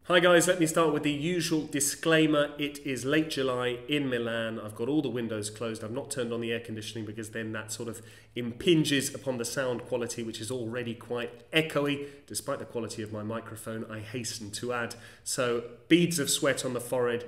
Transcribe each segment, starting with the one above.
Hi guys, let me start with the usual disclaimer. It is late July in Milan. I've got all the windows closed. I've not turned on the air conditioning because then that sort of impinges upon the sound quality, which is already quite echoey, despite the quality of my microphone, I hasten to add. So beads of sweat on the forehead,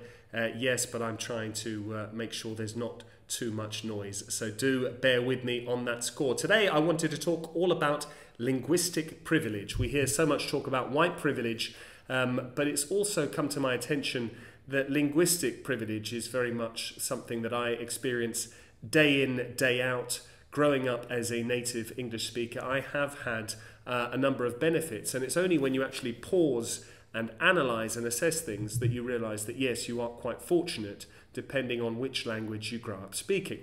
yes, but I'm trying to make sure there's not too much noise. So do bear with me on that score. Today I wanted to talk all about linguistic privilege. We hear so much talk about white privilege, but it's also come to my attention that linguistic privilege is very much something that I experience day in, day out. Growing up as a native English speaker, I have had a number of benefits, and it's only when you actually pause and analyse and assess things that you realise that yes, you are quite fortunate depending on which language you grow up speaking.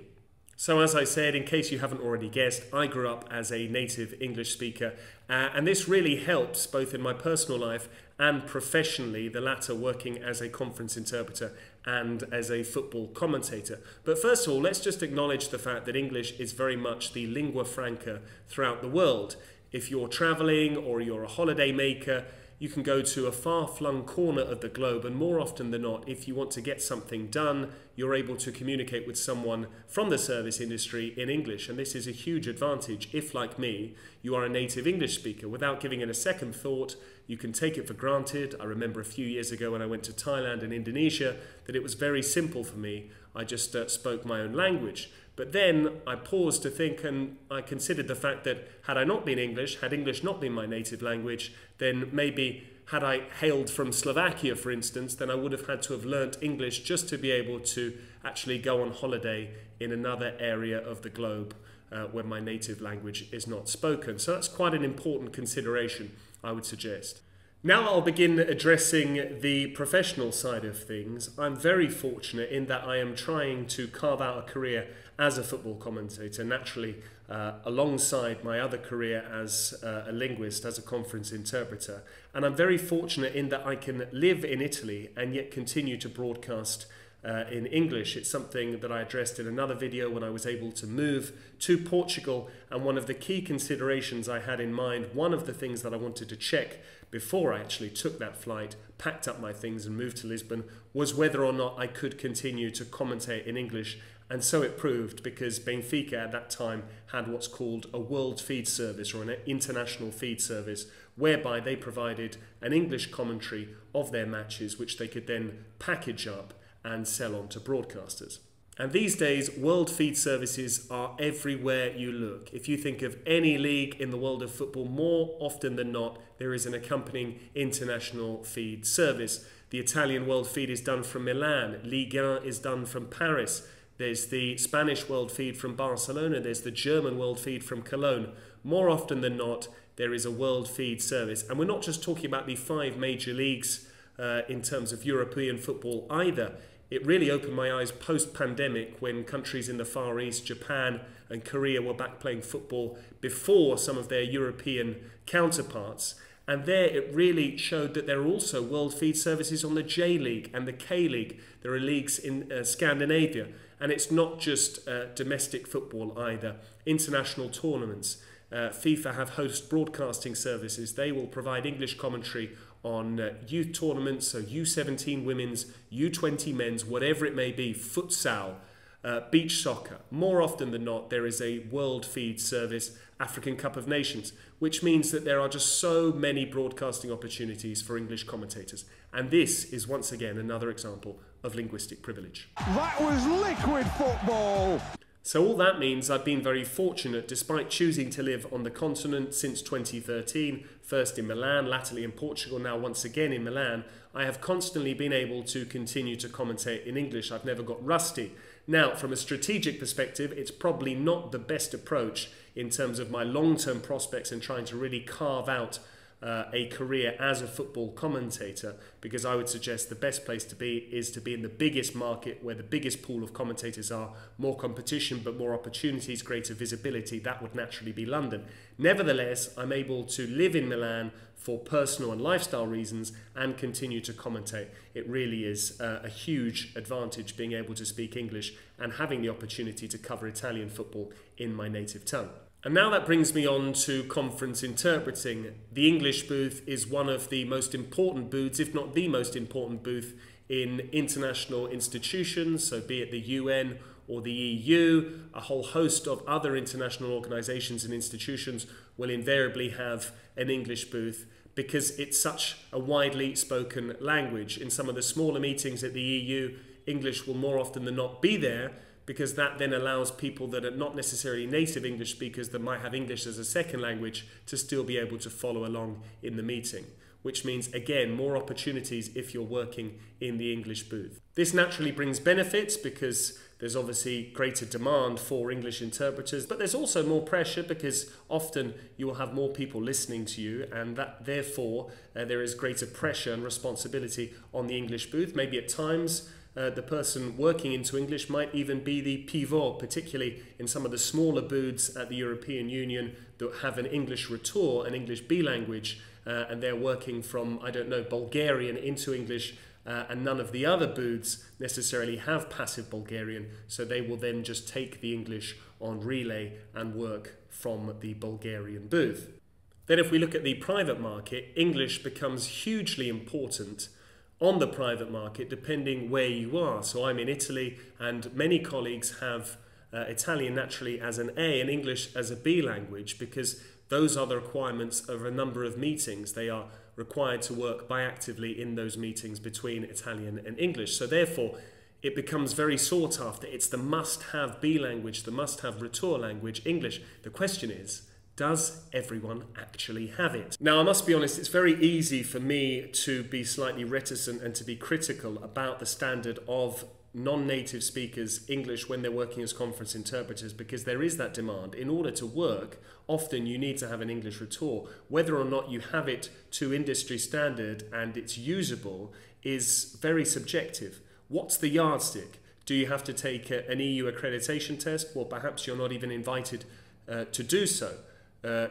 So as I said, in case you haven't already guessed, I grew up as a native English speaker, and this really helps both in my personal life and professionally, the latter working as a conference interpreter and as a football commentator. But first of all, let's just acknowledge the fact that English is very much the lingua franca throughout the world. If you're travelling or you're a holiday maker, you can go to a far-flung corner of the globe, and more often than not, if you want to get something done, you're able to communicate with someone from the service industry in English. And this is a huge advantage if, like me, you are a native English speaker. Without giving it a second thought, you can take it for granted. I remember a few years ago when I went to Thailand and Indonesia that it was very simple for me. I just spoke my own language. But then I paused to think, and I considered the fact that had I not been English, had English not been my native language, then maybe had I hailed from Slovakia, for instance, then I would have had to have learnt English just to be able to actually go on holiday in another area of the globe where my native language is not spoken. So that's quite an important consideration, I would suggest. Now I'll begin addressing the professional side of things. I'm very fortunate in that I am trying to carve out a career as a football commentator, naturally alongside my other career as a linguist, as a conference interpreter. And I'm very fortunate in that I can live in Italy and yet continue to broadcast in English. It's something that I addressed in another video when I was able to move to Portugal, and one of the key considerations I had in mind, one of the things that I wanted to check before I actually took that flight, packed up my things and moved to Lisbon, was whether or not I could continue to commentate in English. And so it proved, because Benfica at that time had what's called a world feed service, or an international feed service, whereby they provided an English commentary of their matches, which they could then package up and sell on to broadcasters. And these days, world feed services are everywhere you look. If you think of any league in the world of football, more often than not, there is an accompanying international feed service. The Italian world feed is done from Milan. Ligue 1 is done from Paris. There's the Spanish world feed from Barcelona. There's the German world feed from Cologne. More often than not, there is a world feed service. And we're not just talking about the 5 major leagues in terms of European football either. It really opened my eyes post-pandemic when countries in the Far East, Japan and Korea, were back playing football before some of their European counterparts. And there it really showed that there are also world feed services on the J League and the K League. There are leagues in Scandinavia. And it's not just domestic football either. International tournaments. FIFA have host broadcasting services. They will provide English commentary on youth tournaments, so U17 women's, U20 men's, whatever it may be, futsal, beach soccer. More often than not, there is a world feed service, African Cup of Nations, which means that there are just so many broadcasting opportunities for English commentators. And this is once again another example of linguistic privilege. That was liquid football! So all that means I've been very fortunate, despite choosing to live on the continent since 2013, first in Milan, latterly in Portugal, now once again in Milan. I have constantly been able to continue to commentate in English. I've never got rusty. Now, from a strategic perspective, it's probably not the best approach in terms of my long-term prospects and trying to really carve out a career as a football commentator, because I would suggest the best place to be is to be in the biggest market where the biggest pool of commentators are, more competition but more opportunities, greater visibility. That would naturally be London. Nevertheless, I'm able to live in Milan for personal and lifestyle reasons and continue to commentate. It really is a huge advantage being able to speak English and having the opportunity to cover Italian football in my native tongue. And now that brings me on to conference interpreting. The English booth is one of the most important booths, if not the most important booth, in international institutions, so be it the UN or the EU. A whole host of other international organisations and institutions will invariably have an English booth because it's such a widely spoken language. In some of the smaller meetings at the EU, English will more often than not be there, because that then allows people that are not necessarily native English speakers that might have English as a second language to still be able to follow along in the meeting, which means, again, more opportunities if you're working in the English booth. This naturally brings benefits because there's obviously greater demand for English interpreters, but there's also more pressure because often you will have more people listening to you, and that therefore there is greater pressure and responsibility on the English booth. Maybe at times the person working into English might even be the pivot, particularly in some of the smaller booths at the European Union that have an English retour, an English B language, and they're working from, I don't know, Bulgarian into English, and none of the other booths necessarily have passive Bulgarian, so they will then just take the English on relay and work from the Bulgarian booth. Then if we look at the private market, English becomes hugely important on the private market depending where you are. So I'm in Italy, and many colleagues have Italian naturally as an A and English as a B language, because those are the requirements of a number of meetings. They are required to work biactively in those meetings between Italian and English. So therefore, it becomes very sought after. It's the must-have B language, the must-have retour language, English. The question is, does everyone actually have it? Now, I must be honest, it's very easy for me to be slightly reticent and to be critical about the standard of non-native speakers English when they're working as conference interpreters, because there is that demand. In order to work, often you need to have an English retour. Whether or not you have it to industry standard and it's usable is very subjective. What's the yardstick? Do you have to take an EU accreditation test? Well, perhaps you're not even invited to do so.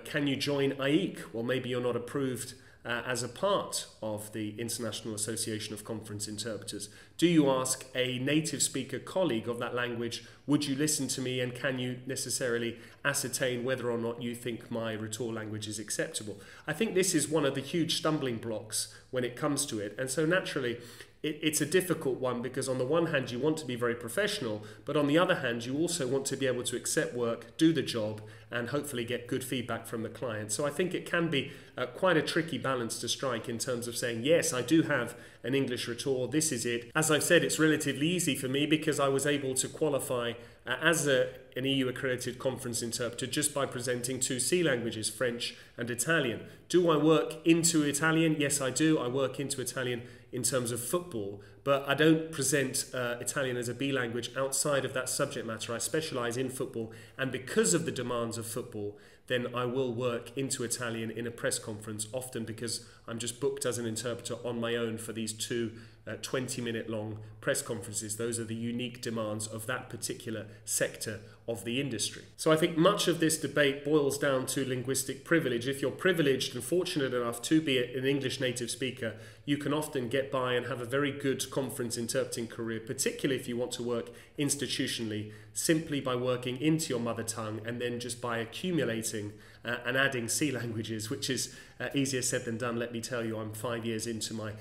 Can you join AIC? Well, maybe you're not approved as a part of the International Association of Conference Interpreters. Do you ask a native speaker colleague of that language, would you listen to me, and can you necessarily ascertain whether or not you think my retour language is acceptable? I think this is one of the huge stumbling blocks when it comes to it, and so naturally it's a difficult one, because on the one hand you want to be very professional, but on the other hand you also want to be able to accept work, do the job, and hopefully get good feedback from the client. So I think it can be quite a tricky balance to strike in terms of saying, yes, I do have an English retour, this is it. As I've said, it's relatively easy for me because I was able to qualify as an EU accredited conference interpreter just by presenting two C languages, French and Italian. Do I work into Italian? Yes, I do. I work into Italian in terms of football, but I don't present Italian as a B language outside of that subject matter. I specialise in football, and because of the demands of football, then I will work into Italian in a press conference, often because I'm just booked as an interpreter on my own for these two 20-minute long press conferences. Those are the unique demands of that particular sector of the industry. So I think much of this debate boils down to linguistic privilege. If you're privileged and fortunate enough to be an English native speaker, you can often get by and have a very good conference interpreting career, particularly if you want to work institutionally, simply by working into your mother tongue and then just by accumulating and adding C languages, which is easier said than done. Let me tell you, I'm 5 years into my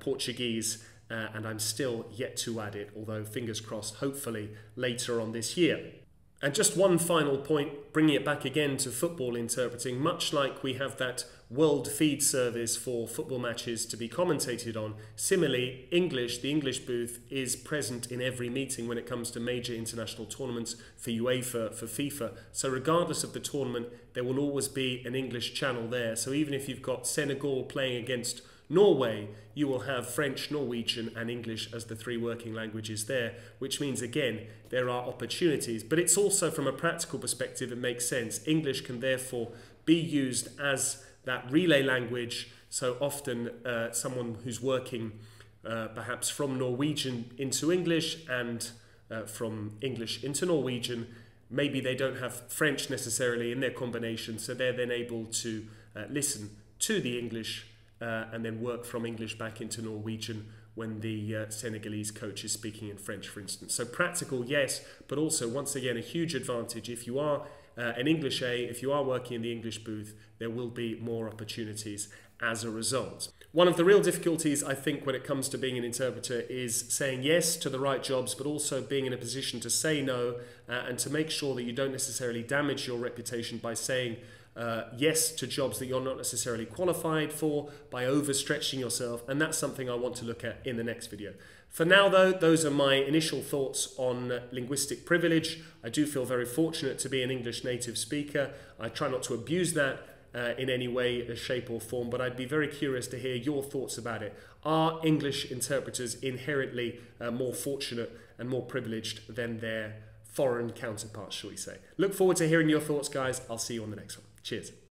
Portuguese and I'm still yet to add it, although fingers crossed, hopefully later on this year. And just one final point, bringing it back again to football interpreting, much like we have that world feed service for football matches to be commentated on, similarly, English, the English booth, is present in every meeting when it comes to major international tournaments for UEFA, for FIFA. So regardless of the tournament, there will always be an English channel there. So even if you've got Senegal playing against Norway, you will have French, Norwegian and English as the three working languages there, which means, again, there are opportunities. But it's also, from a practical perspective, it makes sense. English can therefore be used as that relay language. So often someone who's working perhaps from Norwegian into English and from English into Norwegian, maybe they don't have French necessarily in their combination, so they're then able to listen to the English and then work from English back into Norwegian when the Senegalese coach is speaking in French, for instance. So practical, yes, but also, once again, a huge advantage if you are an English A, if you are working in the English booth, there will be more opportunities as a result. One of the real difficulties, I think, when it comes to being an interpreter is saying yes to the right jobs, but also being in a position to say no and to make sure that you don't necessarily damage your reputation by saying yes to jobs that you're not necessarily qualified for, by overstretching yourself, and that's something I want to look at in the next video. For now though, those are my initial thoughts on linguistic privilege. I do feel very fortunate to be an English native speaker. I try not to abuse that in any way, shape or form, but I'd be very curious to hear your thoughts about it. Are English interpreters inherently more fortunate and more privileged than their foreign counterparts, shall we say? Look forward to hearing your thoughts, guys. I'll see you on the next one. Cheers.